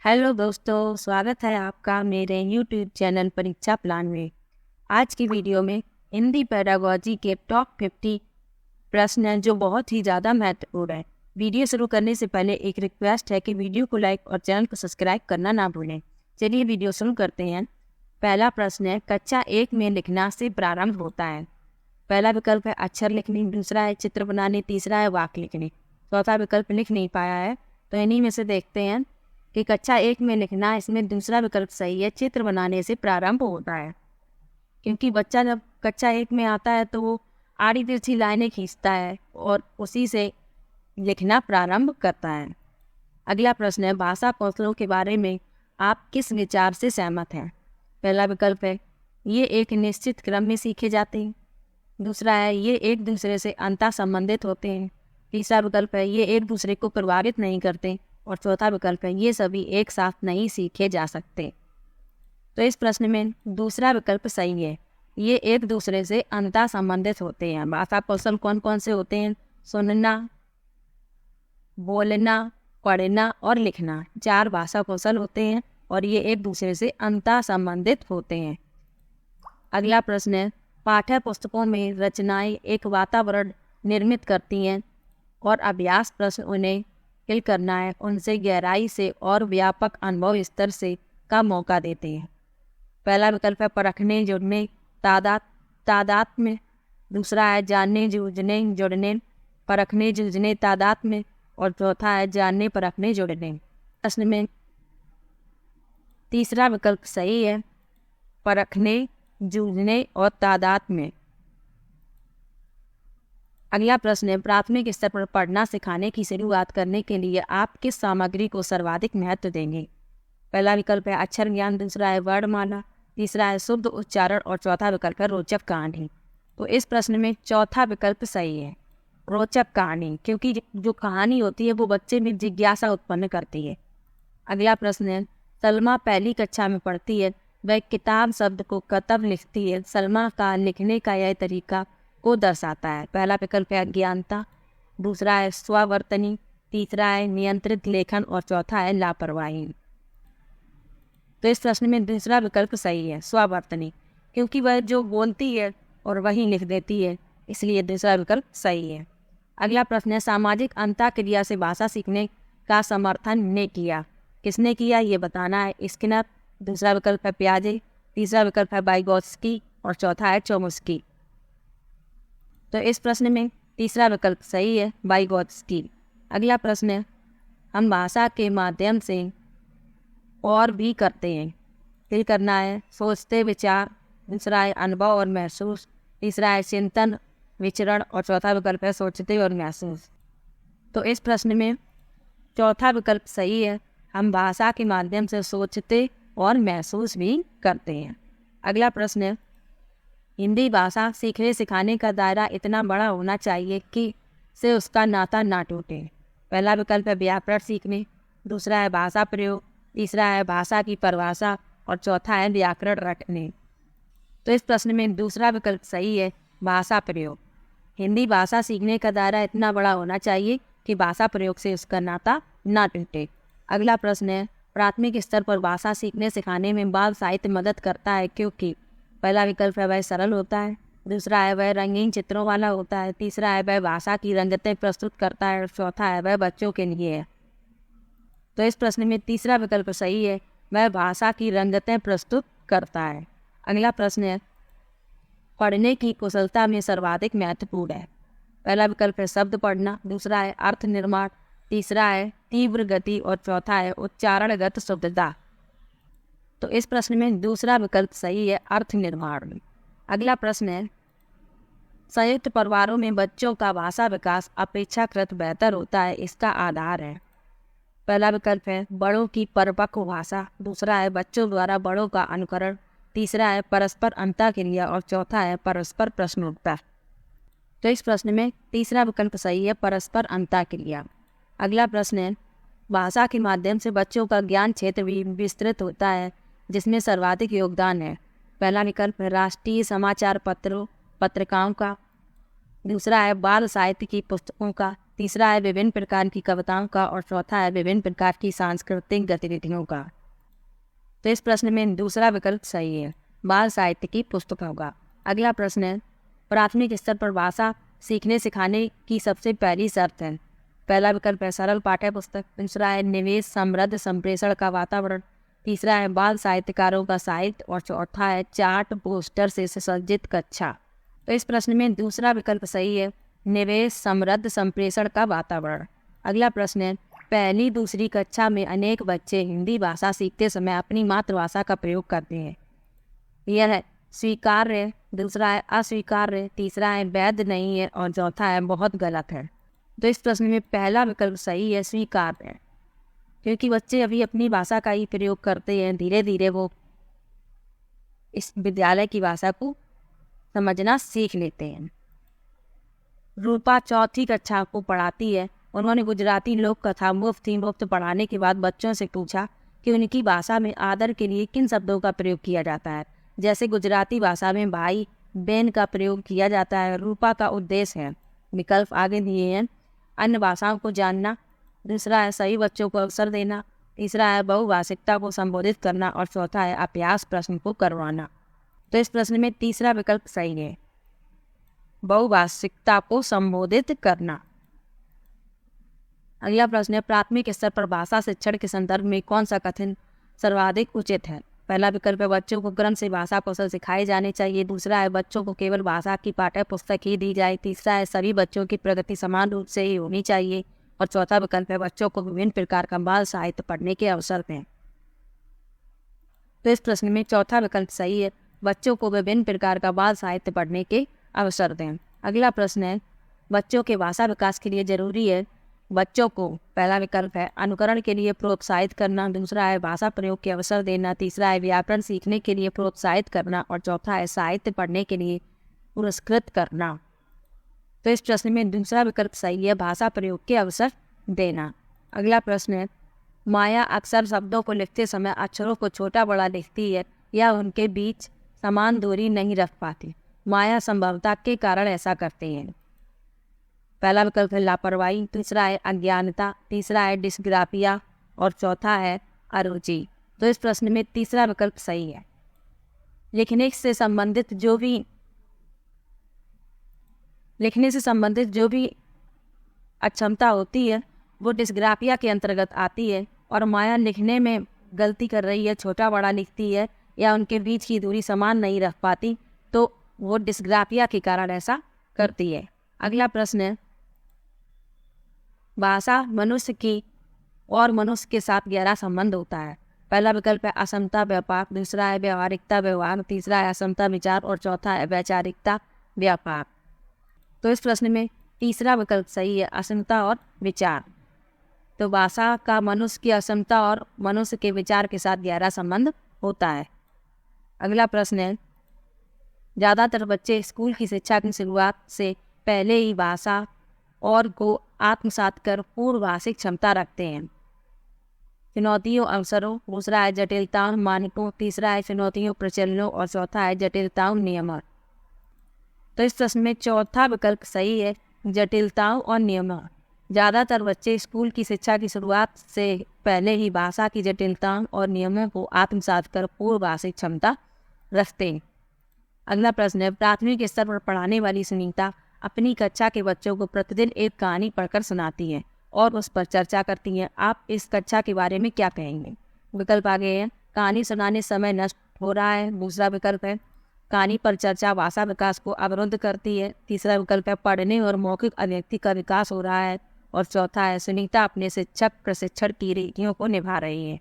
Hello दोस्तों, स्वागत है आपका मेरे यूट्यूब चैनल परीक्षा प्लान में। आज की वीडियो में हिंदी पेडागोजी के टॉप 50 प्रश्न हैं जो बहुत ही ज़्यादा महत्वपूर्ण है। वीडियो शुरू करने से पहले एक रिक्वेस्ट है कि वीडियो को लाइक और चैनल को सब्सक्राइब करना ना भूलें। चलिए वीडियो शुरू करते हैं। पहला प्रश्न है, कक्षा 1 में लिखना से प्रारंभ होता है। पहला विकल्प है अक्षर लिखने, दूसरा है चित्र बनाने, तीसरा है वाक्य लिखने, चौथा विकल्प लिख नहीं पाया है। तो इन्हीं में से देखते हैं कि कक्षा 1 में लिखना, इसमें दूसरा विकल्प सही है, चित्र बनाने से प्रारंभ होता है। क्योंकि बच्चा जब कक्षा 1 में आता है तो वो आड़ी तिरछी लाइनें खींचता है और उसी से लिखना प्रारंभ करता है। अगला प्रश्न है, भाषा कौशलों के बारे में आप किस विचार से सहमत हैं। पहला विकल्प है ये एक निश्चित क्रम में सीखे जाते हैं, दूसरा है ये एक दूसरे से अंतः संबंधित होते हैं, तीसरा विकल्प है ये एक दूसरे को प्रभावित नहीं करते, और चौथा विकल्प है ये सभी एक साथ नहीं सीखे जा सकते। तो इस प्रश्न में दूसरा विकल्प सही है, ये एक दूसरे से अंतः संबंधित होते हैं। भाषा कौशल कौन कौन से होते हैं? सुनना, बोलना, पढ़ना और लिखना, 4 भाषा कौशल होते हैं और ये एक दूसरे से अंतः संबंधित होते हैं। अगला प्रश्न है, पाठ्य पुस्तकों में रचनाएं एक वातावरण निर्मित करती हैं और अभ्यास प्रश्न उन्हें हिल करना है, उनसे गहराई से और व्यापक अनुभव स्तर से का मौका देते हैं। पहला विकल्प है परखने, जुड़ने, तादाद में, दूसरा है जानने, जूझने, जुड़ने, परखने, जूझने, तादाद में, और चौथा है जानने, परखने, जुड़ने। प्रश्न में तीसरा विकल्प सही है, परखने, जूझने और तादाद में। अगला प्रश्न है, प्राथमिक स्तर पर पढ़ना सिखाने की शुरुआत करने के लिए आप किस सामग्री को सर्वाधिक महत्व देंगे। पहला विकल्प है अक्षर ज्ञान, दूसरा है वर्णमाला, तीसरा है शुद्ध उच्चारण और चौथा विकल्प है रोचक कहानी। तो इस प्रश्न में चौथा विकल्प सही है, रोचक कहानी, क्योंकि जो कहानी होती है वो बच्चे में जिज्ञासा उत्पन्न करती है। अगला प्रश्न है, सलमा पहली कक्षा में पढ़ती है, वह किताब शब्द को कतब लिखती है, सलमा का लिखने का यह तरीका को दर्शाता है। पहला विकल्प है अज्ञानता, दूसरा है स्वावर्तनी, तीसरा है नियंत्रित लेखन और चौथा है लापरवाही। तो इस प्रश्न में दूसरा विकल्प सही है, स्वावर्तनी, क्योंकि वह जो बोलती है और वही लिख देती है, इसलिए दूसरा विकल्प सही है। अगला प्रश्न है, सामाजिक अंतःक्रिया से भाषा सीखने का समर्थन ने किया, किसने किया ये बताना है। स्किनर, दूसरा विकल्प है पियाजे, तीसरा विकल्प है वाइगोत्स्की और चौथा है चोम्स्की। तो इस प्रश्न में तीसरा विकल्प सही है, वाइगोत्स्की। अगला प्रश्न है, हम भाषा के माध्यम से और भी करते हैं, फिर करना है सोचते विचार, दूसरा है अनुभव और महसूस, तीसरा है चिंतन विचरण और चौथा विकल्प है सोचते और महसूस। तो इस प्रश्न में चौथा विकल्प सही है, हम भाषा के माध्यम से सोचते और महसूस भी करते हैं। अगला प्रश्न है, हिंदी भाषा सीखने सिखाने का दायरा इतना बड़ा होना चाहिए कि से उसका नाता ना टूटे। पहला विकल्प है व्याकरण सीखने, दूसरा है भाषा प्रयोग, तीसरा है भाषा की परिभाषा और चौथा है व्याकरण रटने। तो इस प्रश्न में दूसरा विकल्प सही है, भाषा प्रयोग। हिंदी भाषा सीखने का दायरा इतना बड़ा होना चाहिए कि भाषा प्रयोग से उसका नाता ना टूटे। अगला प्रश्न है, प्राथमिक स्तर पर भाषा सीखने सिखाने में बाल साहित्य मदद करता है क्योंकि। पहला विकल्प है वह सरल होता है, दूसरा है वह रंगीन चित्रों वाला होता है, तीसरा है वह भाषा की रंगतें प्रस्तुत करता है और चौथा है वह बच्चों के लिए है। तो इस प्रश्न में तीसरा विकल्प सही है, वह भाषा की रंगतें प्रस्तुत करता है। अगला प्रश्न है, पढ़ने की कुशलता में सर्वाधिक महत्वपूर्ण है। पहला विकल्प है शब्द पढ़ना, दूसरा है अर्थ निर्माण, तीसरा है तीव्र गति और चौथा है उच्चारणगत शुद्धता। तो इस प्रश्न में दूसरा विकल्प सही है, अर्थ निर्माण। अगला प्रश्न है, संयुक्त परिवारों में बच्चों का भाषा विकास अपेक्षाकृत बेहतर होता है, इसका आधार है। पहला विकल्प है बड़ों की परिपक्व भाषा, दूसरा है बच्चों द्वारा बड़ों का अनुकरण, तीसरा है परस्पर अंतःक्रिया और चौथा है परस्पर प्रश्नोत्तर। तो इस प्रश्न में तीसरा विकल्प सही है, परस्पर अंतःक्रिया। अगला प्रश्न है, भाषा के माध्यम से बच्चों का ज्ञान क्षेत्र भी विस्तृत होता है, जिसमें सर्वाधिक योगदान है। पहला विकल्प है राष्ट्रीय समाचार पत्रों पत्रिकाओं का, दूसरा है बाल साहित्य की पुस्तकों का, तीसरा है विभिन्न प्रकार की कविताओं का और चौथा है विभिन्न प्रकार की सांस्कृतिक गतिविधियों का। तो इस प्रश्न में दूसरा विकल्प सही है, बाल साहित्य की पुस्तकों का। अगला प्रश्न है, प्राथमिक स्तर पर भाषा सीखने सिखाने की सबसे पहली शर्त है। पहला विकल्प है सरल पाठ्य पुस्तक, दूसरा है निवेश समृद्ध संप्रेषण का वातावरण, तीसरा है बाल साहित्यकारों का साहित्य और चौथा है चार्ट पोस्टर से सुसज्जित कक्षा। तो इस प्रश्न में दूसरा विकल्प सही है, निवेश समृद्ध संप्रेषण का वातावरण। अगला प्रश्न है, पहली दूसरी कक्षा में अनेक बच्चे हिंदी भाषा सीखते समय अपनी मातृभाषा का प्रयोग करते हैं। यह है स्वीकार्य, दूसरा है अस्वीकार्य, तीसरा है वैध नहीं है और चौथा है बहुत गलत है। तो इस प्रश्न में पहला विकल्प सही है, स्वीकार्य, क्योंकि बच्चे अभी अपनी भाषा का ही प्रयोग करते हैं, धीरे धीरे वो इस विद्यालय की भाषा को समझना सीख लेते हैं। रूपा चौथी कक्षा को पढ़ाती है। उन्होंने गुजराती लोक कथा मुफ्त पढ़ाने के बाद बच्चों से पूछा कि उनकी भाषा में आदर के लिए किन शब्दों का प्रयोग किया जाता है। जैसे गुजराती भाषा में भाई बहन का प्रयोग किया जाता है। रूपा का उद्देश्य है, विकल्प आगे दिए हैं, अन्य भाषाओं को जानना, दूसरा है सही बच्चों को अवसर देना, तीसरा है बहुभाषिकता को संबोधित करना और चौथा है अभ्यास प्रश्न को करवाना। तो इस प्रश्न में तीसरा विकल्प सही है, बहुभाषिकता को संबोधित करना। अगला प्रश्न है, प्राथमिक स्तर पर भाषा शिक्षण के संदर्भ में कौन सा कथन सर्वाधिक उचित है। पहला विकल्प है बच्चों को क्रम से भाषा कौशल सिखाए जाने चाहिए, दूसरा है बच्चों को केवल भाषा की पाठ्य पुस्तक ही दी जाए, तीसरा है सभी बच्चों की प्रगति समान रूप से ही होनी चाहिए और चौथा विकल्प है बच्चों को विभिन्न प्रकार का बाल साहित्य पढ़ने के अवसर दें। तो इस प्रश्न में चौथा विकल्प सही है, बच्चों को विभिन्न प्रकार का बाल साहित्य पढ़ने के अवसर दें। अगला प्रश्न है, बच्चों के भाषा विकास के लिए जरूरी है बच्चों को, पहला विकल्प है अनुकरण के लिए प्रोत्साहित करना, दूसरा है भाषा प्रयोग के अवसर देना, तीसरा है व्याकरण सीखने के लिए प्रोत्साहित करना और चौथा है साहित्य पढ़ने के लिए पुरस्कृत करना। तो इस प्रश्न में दूसरा विकल्प सही है, भाषा प्रयोग के अवसर देना। अगला प्रश्न है, माया अक्सर शब्दों को लिखते समय अक्षरों को छोटा बड़ा लिखती है या उनके बीच समान दूरी नहीं रख पाती। माया संभवता के कारण ऐसा करते हैं। पहला विकल्प है लापरवाही, दूसरा है अज्ञानता, तीसरा है डिस्ग्राफिया और चौथा है अरुचि। तो इस प्रश्न में तीसरा विकल्प सही है, लिखने से संबंधित जो भी अक्षमता होती है वो डिस्ग्राफिया के अंतर्गत आती है और माया लिखने में गलती कर रही है, छोटा बड़ा लिखती है या उनके बीच की दूरी समान नहीं रख पाती, तो वो डिस्ग्राफिया के कारण ऐसा करती है। अगला प्रश्न है, भाषा मनुष्य की और मनुष्य के साथ गहरा संबंध होता है। पहला विकल्प है असमता व्यापार, दूसरा है व्यवहारिकता व्यवहार, तीसरा है असमता विचार और चौथा है वैचारिकता व्यापार। तो इस प्रश्न में तीसरा विकल्प सही है, असमता और विचार। तो भाषा का मनुष्य की असमता और मनुष्य के विचार के साथ गहरा संबंध होता है। अगला प्रश्न है, ज़्यादातर बच्चे स्कूल की शिक्षा की शुरुआत से पहले ही भाषा और को आत्मसात कर पूर्व भाषिक क्षमता रखते हैं। चुनौतियों अवसरों, दूसरा है जटिलताओं मानकों, तीसरा है चुनौतियों प्रचलनों और चौथा है जटिलताओं नियमों। तो इस प्रश्न में चौथा विकल्प सही है, जटिलताओं और नियमों। ज़्यादातर बच्चे स्कूल की शिक्षा की शुरुआत से पहले ही भाषा की जटिलताओं और नियमों को आत्मसात कर पूर्व भाषिक क्षमता रखते हैं। अगला प्रश्न है, प्राथमिक स्तर पर पढ़ाने वाली सुनीता अपनी कक्षा के बच्चों को प्रतिदिन एक कहानी पढ़कर सुनाती है और उस पर चर्चा करती हैं। आप इस कक्षा के बारे में क्या कहेंगे। विकल्प आगे हैं, कहानी सुनाने समय नष्ट हो रहा है, दूसरा विकल्प है कहानी पर चर्चा भाषा विकास को अवरुद्ध करती है, तीसरा विकल्प है पढ़ने और मौखिक अभिव्यक्ति का विकास हो रहा है और चौथा है सुनीता अपने शिक्षक प्रशिक्षण की रीतियों को निभा रही है।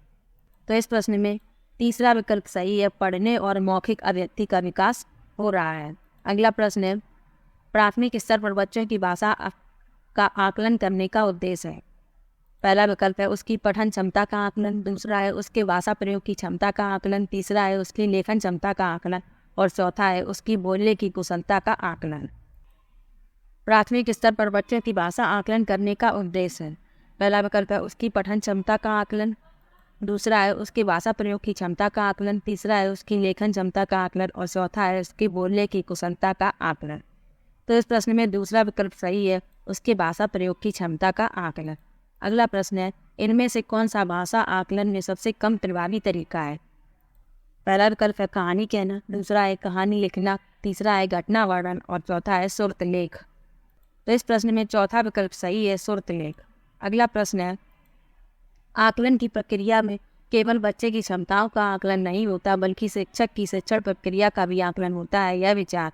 तो इस प्रश्न में तीसरा विकल्प सही है, पढ़ने और मौखिक अभिव्यक्ति का विकास हो रहा है। अगला प्रश्न है, प्राथमिक स्तर पर बच्चों की भाषा का आकलन करने का उद्देश्य है। पहला विकल्प है उसकी पठन क्षमता का आकलन, दूसरा है उसके भाषा प्रयोग की क्षमता का आकलन, तीसरा है उसकी लेखन क्षमता का आकलन और चौथा है उसकी बोलने की कुशलता का आकलन। प्राथमिक स्तर पर बच्चों की भाषा आकलन करने का उद्देश्य है। पहला विकल्प है उसकी पठन क्षमता का आकलन, दूसरा है उसकी भाषा प्रयोग की क्षमता का आकलन, तीसरा है उसकी लेखन क्षमता का आकलन और चौथा है उसकी बोलने की कुशलता का आकलन। तो इस प्रश्न में दूसरा विकल्प सही है, उसके भाषा प्रयोग की क्षमता का आकलन। अगला प्रश्न है, इनमें से कौन सा भाषा आकलन में सबसे कम प्रभावी तरीका है? पहला विकल्प है कहानी कहना, दूसरा है कहानी लिखना, तीसरा है घटना वर्णन और चौथा है सुरत लेख। तो इस प्रश्न में चौथा विकल्प सही है, सुरत लेख। अगला प्रश्न है, आकलन की प्रक्रिया में केवल बच्चे की क्षमताओं का आकलन नहीं होता बल्कि शिक्षक की शिक्षण प्रक्रिया का भी आकलन होता है, यह विचार।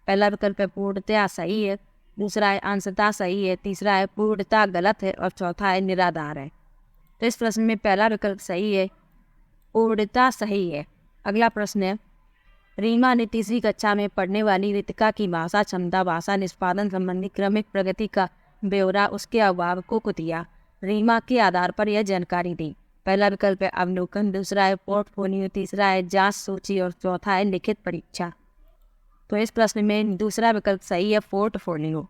पहला विकल्प है पूर्णतया सही है, दूसरा है अंशतः सही है, तीसरा है पूर्णतः गलत है और चौथा है निराधार है। तो इस प्रश्न में पहला विकल्प सही है, पूर्णतः सही है। अगला प्रश्न है, रीमा ने तीसरी कक्षा में पढ़ने वाली रितिका की भाषा क्षमता भाषा निष्पादन संबंधी क्रमिक प्रगति का ब्यौरा उसके अभिभावकों को दिया। रीमा के आधार पर यह जानकारी दी। पहला विकल्प है अवलोकन, दूसरा है पोर्टफोलियो, तीसरा है जांच सूची और चौथा है लिखित परीक्षा। तो इस प्रश्न में दूसरा विकल्प सही है, पोर्टफोलियो।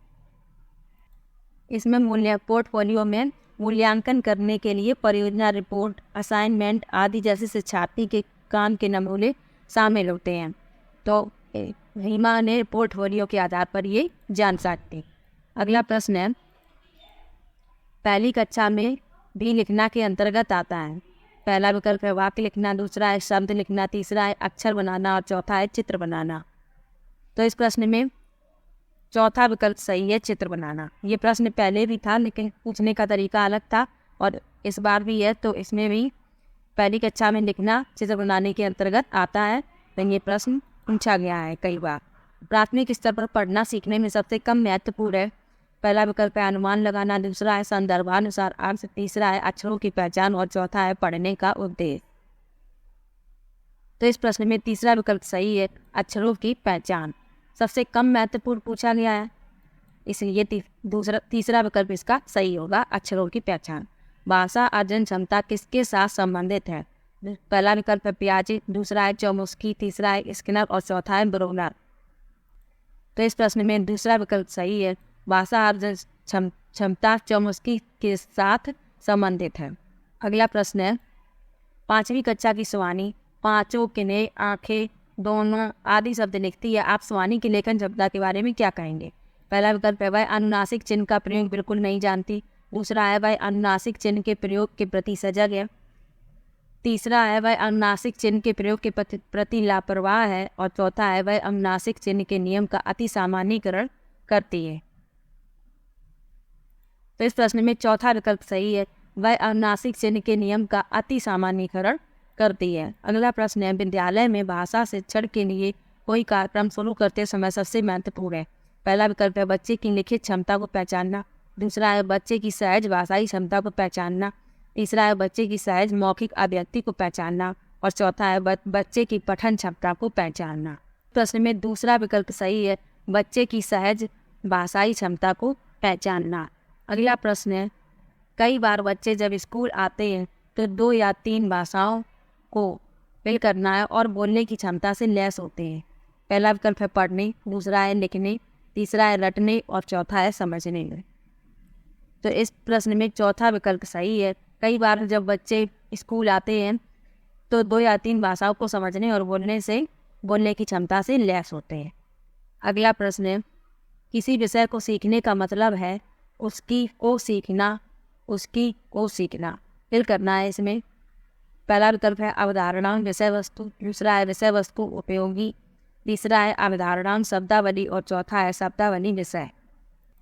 इसमें पोर्टफोलियो में मूल्यांकन करने के लिए परियोजना रिपोर्ट, असाइनमेंट आदि जैसे शिक्षार्थी के काम के नमूने शामिल होते हैं। तो रीमा ने पोर्टफोलियो के आधार पर ये जानकारी दी। अगला प्रश्न है, पहली कक्षा में भी लिखना के अंतर्गत आता है। पहला विकल्प है वाक्य लिखना, दूसरा है शब्द लिखना, तीसरा है अक्षर बनाना और चौथा है चित्र बनाना। तो इस प्रश्न में चौथा विकल्प सही है, चित्र बनाना। ये प्रश्न पहले भी था लेकिन पूछने का तरीका अलग था और इस बार भी है, तो इसमें भी पहली कक्षा में लिखना चित्र बनाने के अंतर्गत आता है। तो ये प्रश्न पूछा गया है कई बार। प्राथमिक स्तर पर पढ़ना सीखने में सबसे कम महत्वपूर्ण है। पहला विकल्प है अनुमान लगाना, दूसरा है संदर्भानुसार अर्थ, तीसरा है अक्षरों की पहचान और चौथा है पढ़ने का उद्देश्य। तो इस प्रश्न में तीसरा विकल्प सही है, अक्षरों की पहचान। सबसे कम महत्वपूर्ण पूछा गया है, इसलिए तीसरा विकल्प इसका सही होगा, अक्षरों की पहचान। भाषा अर्जन क्षमता किसके साथ संबंधित है? पहला विकल्प है पियाजे, दूसरा है चौमुस्की, तीसरा है स्किनर और चौथा है ब्रोनर। तो इस प्रश्न में दूसरा विकल्प सही है, भाषा अर्जन क्षमता चौमुस्की के साथ संबंधित है। अगला प्रश्न है, पांचवी कक्षा की सुहानी पांचों किने आंखें दोनों आदि शब्द लिखती है, आप सुहानी की लेखन क्षमता के बारे में क्या कहेंगे? पहला विकल्प है वह अनुनासिक चिन्ह का प्रयोग बिल्कुल नहीं जानती, दूसरा है वह अनुनासिक चिन्ह के प्रयोग के प्रति सजग है, तीसरा है वह अनुनासिक चिन्ह के प्रयोग के प्रति लापरवाह है और चौथा है वह अनुनासिक चिन्ह के नियम का अति सामान्यीकरण करती है। तो इस प्रश्न में चौथा विकल्प सही है, वह अनुनासिक चिन्ह के नियम का अति सामान्यीकरण करती है। अगला प्रश्न है, विद्यालय में भाषा शिक्षण के लिए कोई कार्यक्रम शुरू करते समय सबसे महत्वपूर्ण है। पहला विकल्प है बच्चे की लिखित क्षमता को पहचानना, दूसरा है बच्चे की सहज भाषाई क्षमता को पहचानना, तीसरा है बच्चे की सहज मौखिक अभिव्यक्ति को पहचानना और चौथा है बच्चे की पठन क्षमता को पहचानना। प्रश्न में दूसरा विकल्प सही है, बच्चे की सहज भाषाई क्षमता को पहचानना। अगला प्रश्न है, कई बार बच्चे जब स्कूल आते हैं तो 2 या 3 भाषाओं को फिल करना है और बोलने की क्षमता से लैस होते हैं। पहला विकल्प है पढ़ने, दूसरा है लिखने, तीसरा है रटने और चौथा है समझने में। तो इस प्रश्न में चौथा विकल्प सही है, कई बार जब बच्चे स्कूल आते हैं तो 2 या 3 भाषाओं को समझने और बोलने की क्षमता से लैस होते हैं। अगला प्रश्न है, किसी विषय को सीखने का मतलब है उसकी को सीखना फिल करना है। इसमें पहला विकल्प है अवधारणा विषय वस्तु, दूसरा है विषय वस्तु उपयोगी, तीसरा है अवधारणा शब्दावली और चौथा है शब्दावली विषय।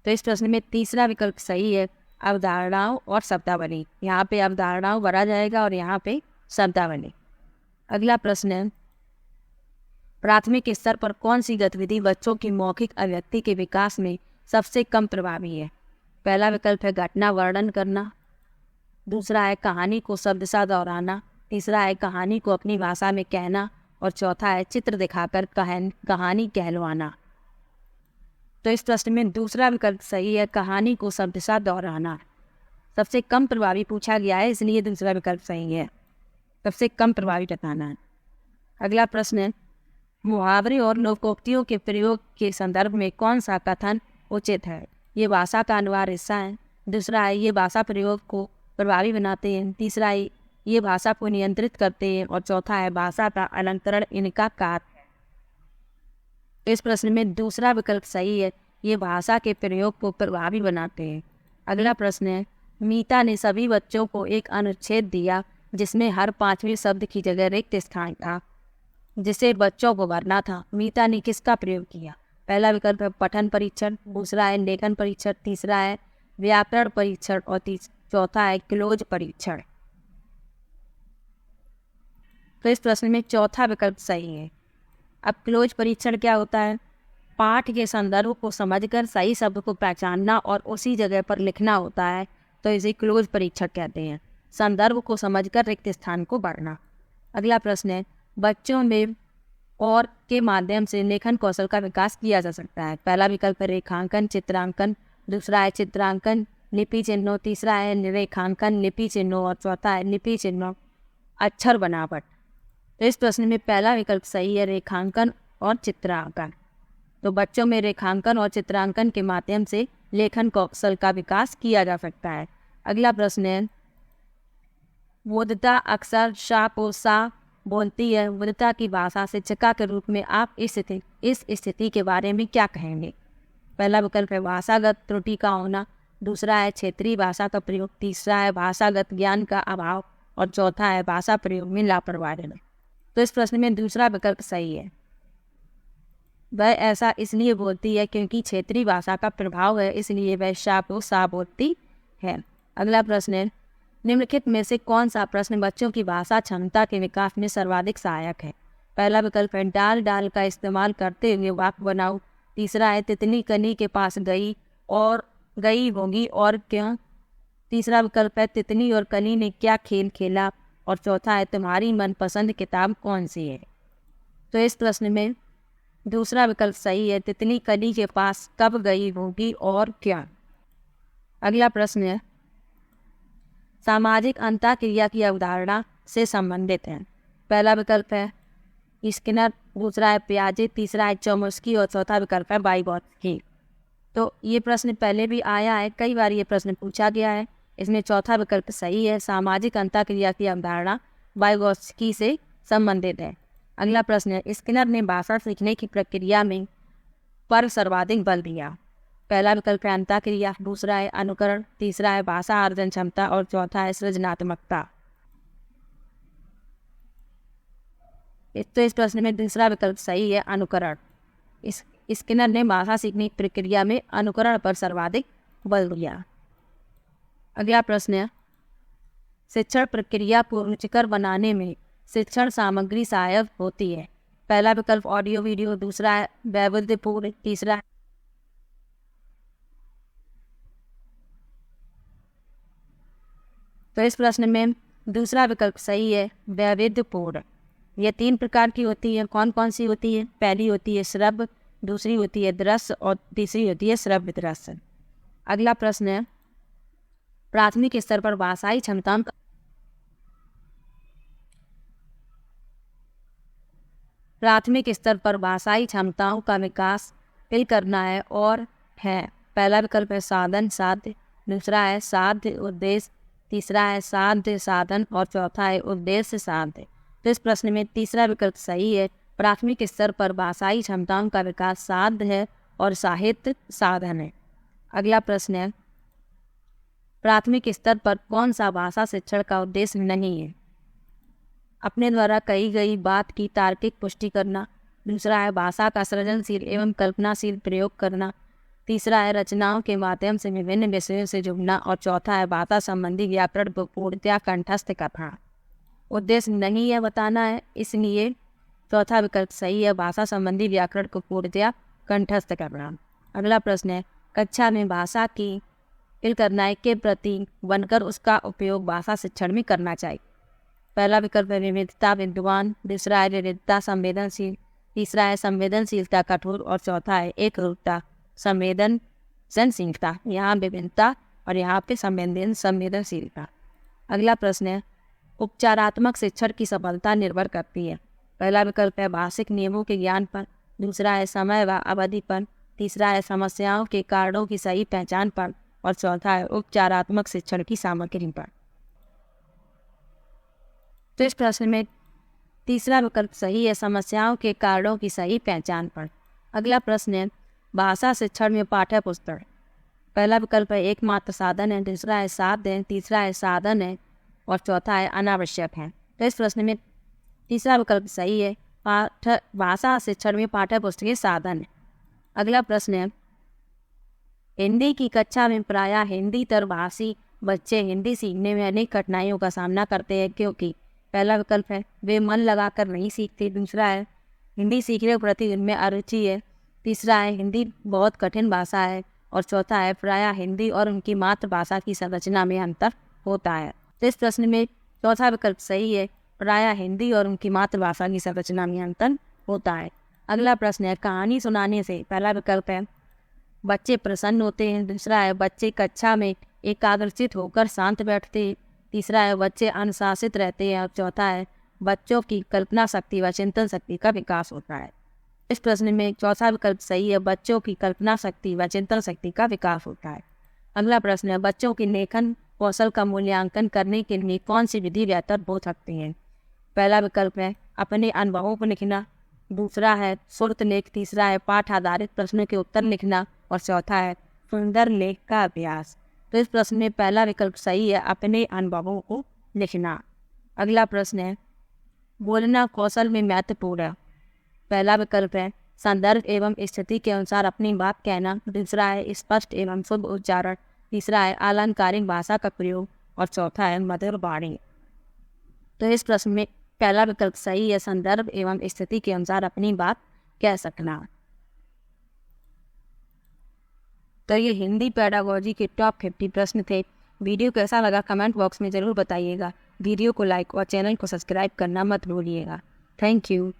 तो इस प्रश्न में तीसरा विकल्प सही है, अवधारणाओं और शब्दावली। यहाँ पे अवधारणाओं भरा जाएगा और यहाँ पे शब्दावली। अगला प्रश्न है, प्राथमिक स्तर पर कौन सी गतिविधि बच्चों की मौखिक अभिव्यक्ति के विकास में सबसे कम प्रभावी है? पहला विकल्प है घटना वर्णन करना, दूसरा है कहानी को शब्दशः दोहराना, तीसरा है कहानी को अपनी भाषा में कहना और चौथा है चित्र दिखाकर कहानी कहलवाना। तो इस प्रश्न में दूसरा विकल्प सही है, कहानी को शब्दशः दोहराना। सबसे कम प्रभावी पूछा गया है, इसलिए दूसरा विकल्प सही है, सबसे कम प्रभावी बताना है। अगला प्रश्न है, मुहावरे और लोकोक्तियों के प्रयोग के संदर्भ में कौन सा कथन उचित है? ये भाषा का अनिवार्य हिस्सा है, दूसरा है ये भाषा प्रयोग को प्रभावी बनाते हैं, तीसरा है ये भाषा को नियंत्रित करते हैं और चौथा है भाषा का अलंकरण इनका कार्य है। इस प्रश्न में दूसरा विकल्प सही है, ये भाषा के प्रयोग को प्रभावी बनाते हैं। अगला प्रश्न है, मीता ने सभी बच्चों को एक अनुच्छेद दिया जिसमें हर 5वें शब्द की जगह रिक्त स्थान था जिसे बच्चों को भरना था। मीता ने किसका प्रयोग किया? पहला विकल्प है पठन परीक्षण, दूसरा है लेखन परीक्षण, तीसरा है व्याकरण परीक्षण और चौथा है क्लोज परीक्षण। तो इस प्रश्न में चौथा विकल्प सही है। अब क्लोज परीक्षण क्या होता है? पाठ के संदर्भ को समझकर सही शब्द को पहचानना और उसी जगह पर लिखना होता है, तो इसे क्लोज परीक्षण कहते हैं। संदर्भ को समझकर रिक्त स्थान को भरना। अगला प्रश्न है, बच्चों में और के माध्यम से लेखन कौशल का विकास किया जा सकता है। पहला विकल्प है रेखांकन चित्रांकन, दूसरा है चित्रांकन लिपि चिन्हों, तीसरा है निरेखांकन लिपि चिन्हों और चौथा है लिपि चिन्हों अक्षर बनावट। तो इस प्रश्न में पहला विकल्प सही है, रेखांकन और चित्रांकन। तो बच्चों में रेखांकन और चित्रांकन के माध्यम से लेखन कौशल का विकास किया जा सकता है। अगला प्रश्न है, बोधता अक्सर शा को सा बोलती है। बोधता की भाषा शिक्षिका के रूप में आप इस स्थिति के बारे में क्या कहेंगे? पहला विकल्प है भाषागत त्रुटि का होना, दूसरा है क्षेत्रीय भाषा का प्रयोग, तीसरा है भाषागत ज्ञान का अभाव और चौथा है भाषा प्रयोग में लापरवाही। तो इस प्रश्न में दूसरा विकल्प सही है। वह ऐसा इसलिए बोलती है क्योंकि क्षेत्रीय भाषा का प्रभाव है, इसलिए वह शा को सा बोलती है। अगला प्रश्न है, निम्नलिखित में से कौन सा प्रश्न बच्चों की भाषा क्षमता के विकास में सर्वाधिक सहायक है? पहला विकल्प है डाल डाल का इस्तेमाल करते हुए वाक्य बनाओ, तीसरा है तितली कली के पास गई और गई होगी और क्यों, तीसरा विकल्प है तितली और कली ने क्या खेल खेला और चौथा है तुम्हारी मनपसंद किताब कौन सी है। तो इस प्रश्न में दूसरा विकल्प सही है, तितली कली के पास कब गई होगी और क्या। अगला प्रश्न है, सामाजिक अंतःक्रिया की अवधारणा से संबंधित है। पहला विकल्प है स्किनर, दूसरा है पियाजे, तीसरा है चोम्स्की और चौथा विकल्प है वाइगोत्स्की। तो ये प्रश्न पहले भी आया है, कई बार ये प्रश्न पूछा गया है। इसमें चौथा विकल्प सही है, सामाजिक अंतःक्रिया की अवधारणा वाइगोत्स्की से संबंधित है। अगला प्रश्न है, स्किनर ने भाषा सीखने की प्रक्रिया में पर सर्वाधिक बल दिया। पहला विकल्प है अंतःक्रिया, दूसरा है अनुकरण, तीसरा है भाषा अर्जन क्षमता और चौथा है सृजनात्मकता। तो इस प्रश्न में दूसरा विकल्प सही है, अनुकरण। स्किनर ने भाषा सीखने की प्रक्रिया में अनुकरण पर सर्वाधिक बल दिया। अगला प्रश्न है, शिक्षण प्रक्रिया को रुचिकर बनाने में शिक्षण सामग्री सहायक होती है। पहला विकल्प ऑडियो वीडियो, दूसरा है वैविध्यपूर्ण, तीसरा तो इस प्रश्न में दूसरा विकल्प सही है, वैविध्यपूर्ण। ये 3 प्रकार की होती है। कौन कौन सी होती है? पहली होती है श्रव्य, दूसरी होती है दृश्य और तीसरी होती है श्रव्य दृश्य। अगला प्रश्न है, प्राथमिक स्तर पर भाषाई क्षमताओं का विकास करना है और है। पहला विकल्प है साधन साध्य, दूसरा है साध्य उद्देश्य, तीसरा है साध्य साधन और चौथा है उद्देश्य साध्य। तो इस प्रश्न में तीसरा विकल्प सही है, प्राथमिक स्तर पर भाषाई क्षमताओं का विकास साध्य है और साहित्य साधन है। अगला प्रश्न है, प्राथमिक स्तर पर कौन सा भाषा शिक्षण का उद्देश्य नहीं है? अपने द्वारा कही गई बात की तार्किक पुष्टि करना, दूसरा है भाषा का सृजनशील एवं कल्पनाशील प्रयोग करना, तीसरा है रचनाओं के माध्यम से विभिन्न विषयों से जुड़ना और चौथा है भाषा संबंधी व्याकरण को पूर्णतया कंठस्थ करना। उद्देश्य नहीं है बताना है, इसलिए चौथा विकल्प सही है, भाषा संबंधी व्याकरण को पूर्णतया कंठस्थ करना। अगला प्रश्न है, कक्षा में भाषा की करना के प्रति बनकर उसका उपयोग भाषा शिक्षण में करना चाहिए। पहला विकल्प है विविधता विद्वान, दूसरा है विविधता संवेदनशील, तीसरा है संवेदनशीलता कठोर और चौथा है एकरूपता संवेदनशीलता। यहाँ विभिन्नता और यहाँ पे संवेदनशीलता। अगला प्रश्न है, उपचारात्मक शिक्षण की सफलता निर्भर करती है। पहला विकल्प है भाषिक नियमों के ज्ञान पर, दूसरा है समय व अवधि पर, तीसरा है समस्याओं के कारणों की सही पहचान पर और चौथा है उपचारात्मक शिक्षण की सामग्री पर। तो इस प्रश्न में तीसरा विकल्प सही है, समस्याओं के कारणों की सही पहचान पर। अगला प्रश्न है, भाषा शिक्षण में पाठ्य पुस्तक। पहला विकल्प है एकमात्र साधन है, दूसरा है साध्य है, तीसरा है साधन है और चौथा है अनावश्यक है। तो इस प्रश्न में तीसरा विकल्प सही है, भाषा शिक्षण में पाठ्य पुस्तकें साधन है। अगला प्रश्न है हिंदी की कक्षा में प्रायः हिंदीतर भाषी बच्चे हिंदी सीखने में अनेक कठिनाइयों का सामना करते हैं क्योंकि पहला विकल्प है वे मन लगाकर नहीं सीखते, दूसरा है हिंदी सीखने के प्रति उनमें अरुचि है, तीसरा है हिंदी बहुत कठिन भाषा है और चौथा है प्रायः हिंदी और उनकी मातृभाषा की संरचना में अंतर होता है। तो इस प्रश्न में चौथा विकल्प सही है, प्रायः हिंदी और उनकी मातृभाषा की संरचना में अंतर होता है। अगला प्रश्न है कहानी सुनाने से। पहला विकल्प है बच्चे प्रसन्न होते हैं, दूसरा है बच्चे कक्षा में एकाग्रचित होकर शांत बैठते हैं, तीसरा है बच्चे अनुशासित रहते हैं और चौथा है बच्चों की कल्पना शक्ति व चिंतन शक्ति का विकास होता है। इस प्रश्न में चौथा विकल्प सही है, बच्चों की कल्पना शक्ति व चिंतन शक्ति का विकास होता है। अगला प्रश्न है बच्चों की लेखन कौशल का मूल्यांकन करने के लिए कौन सी विधि बेहतर हो सकती है। पहला विकल्प है अपने अनुभवों को लिखना, दूसरा है श्रुत लेख, तीसरा है पाठ आधारित प्रश्नों के उत्तर लिखना और चौथा है सुंदर लेख का अभ्यास। तो इस प्रश्न में पहला विकल्प सही है, अपने अनुभवों को लिखना। अगला प्रश्न है बोलना कौशल में महत्वपूर्ण है। पहला विकल्प है संदर्भ एवं स्थिति के अनुसार अपनी बात कहना, दूसरा है स्पष्ट एवं शुभ उच्चारण, तीसरा है अलंकारिक भाषा का प्रयोग और चौथा है मधुर वाणी। तो इस प्रश्न में पहला विकल्प सही है, संदर्भ एवं स्थिति के अनुसार अपनी बात कह सकना। तो ये हिंदी पेडागोजी के टॉप 50 प्रश्न थे। वीडियो कैसा लगा कमेंट बॉक्स में ज़रूर बताइएगा। वीडियो को लाइक और चैनल को सब्सक्राइब करना मत भूलिएगा। Thank you.